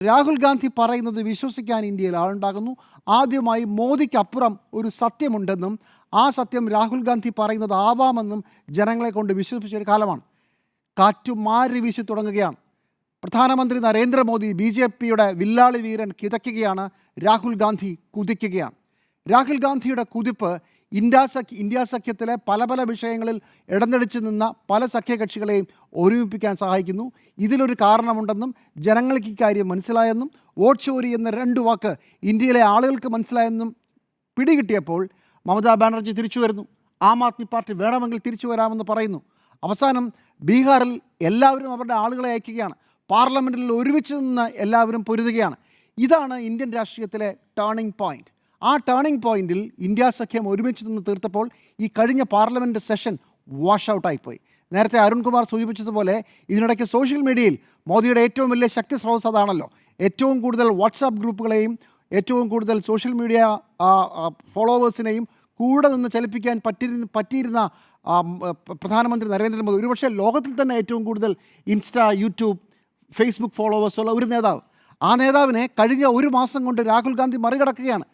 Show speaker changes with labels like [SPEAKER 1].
[SPEAKER 1] രാഹുൽ ഗാന്ധി പറയുന്നത് വിശ്വസിക്കാൻ ഇന്ത്യയിൽ ആളുണ്ടാകുന്നു. ആദ്യമായി മോദിക്കപ്പുറം ഒരു സത്യമുണ്ടെന്നും ആ സത്യം രാഹുൽ ഗാന്ധി പറയുന്നത് ആവാമെന്നും ജനങ്ങളെ കൊണ്ട് വിശ്വസിപ്പിച്ചൊരു കാലമാണ്. കാറ്റുമാരി വീശി തുടങ്ങുകയാണ്. പ്രധാനമന്ത്രി നരേന്ദ്രമോദി BJPയുടെ വില്ലാളി വീരൻ കിതയ്ക്കുകയാണ്. രാഹുൽ ഗാന്ധി കുതിക്കുകയാണ്. രാഹുൽ ഗാന്ധിയുടെ കുതിപ്പ് ഇന്ത്യ സഖ്യത്തിലെ പല പല വിഷയങ്ങളിൽ ഇടഞ്ഞടിച്ച് നിന്ന പല സഖ്യകക്ഷികളെയും ഒരുമിപ്പിക്കാൻ സഹായിക്കുന്നു. ഇതിലൊരു കാരണമുണ്ടെന്നും ജനങ്ങൾക്ക് ഇക്കാര്യം മനസ്സിലായെന്നും വോട്ട് ചോരി എന്ന 2 വാക്ക് ഇന്ത്യയിലെ ആളുകൾക്ക് മനസ്സിലായെന്നും പിടികിട്ടിയപ്പോൾ മമതാ ബാനർജി തിരിച്ചു വരുന്നു. ആം ആദ്മി പാർട്ടി വേണമെങ്കിൽ തിരിച്ചു വരാമെന്ന് പറയുന്നു. അവസാനം ബീഹാറിൽ എല്ലാവരും അവരുടെ ആളുകളെ അയക്കുകയാണ്. പാർലമെൻറ്റിൽ ഒരുമിച്ച് നിന്ന് എല്ലാവരും പൊരുതുകയാണ്. ഇതാണ് ഇന്ത്യൻ രാഷ്ട്രീയത്തിലെ ടേണിംഗ് പോയിന്റ്. ആ ടേണിംഗ് പോയിന്റിൽ ഇന്ത്യ സഖ്യം ഒരുമിച്ച് നിന്ന് തീർത്തപ്പോൾ ഈ കഴിഞ്ഞ പാർലമെൻറ്റ് സെഷൻ വാഷ് ഔട്ടായിപ്പോയി. നേരത്തെ അരുൺകുമാർ സൂചിപ്പിച്ചതുപോലെ ഇതിനിടയ്ക്ക് സോഷ്യൽ മീഡിയയിൽ മോദിയുടെ ഏറ്റവും വലിയ ശക്തി സ്രോതസ് അതാണല്ലോ. ഏറ്റവും കൂടുതൽ വാട്സാപ്പ് ഗ്രൂപ്പുകളെയും ഏറ്റവും കൂടുതൽ സോഷ്യൽ മീഡിയ ഫോളോവേഴ്സിനെയും കൂടെ നിന്ന് ചലിപ്പിക്കാൻ പറ്റിയിരുന്ന പ്രധാനമന്ത്രി നരേന്ദ്രമോദി, ഒരുപക്ഷെ ലോകത്തിൽ തന്നെ ഏറ്റവും കൂടുതൽ ഇൻസ്റ്റാ, യൂട്യൂബ്, ഫേസ്ബുക്ക് ഫോളോവേഴ്സുള്ള ഒരു നേതാവ്. ആ നേതാവിനെ കഴിഞ്ഞ 1 മാസം കൊണ്ട് രാഹുൽ ഗാന്ധി മറികടക്കുകയാണ്.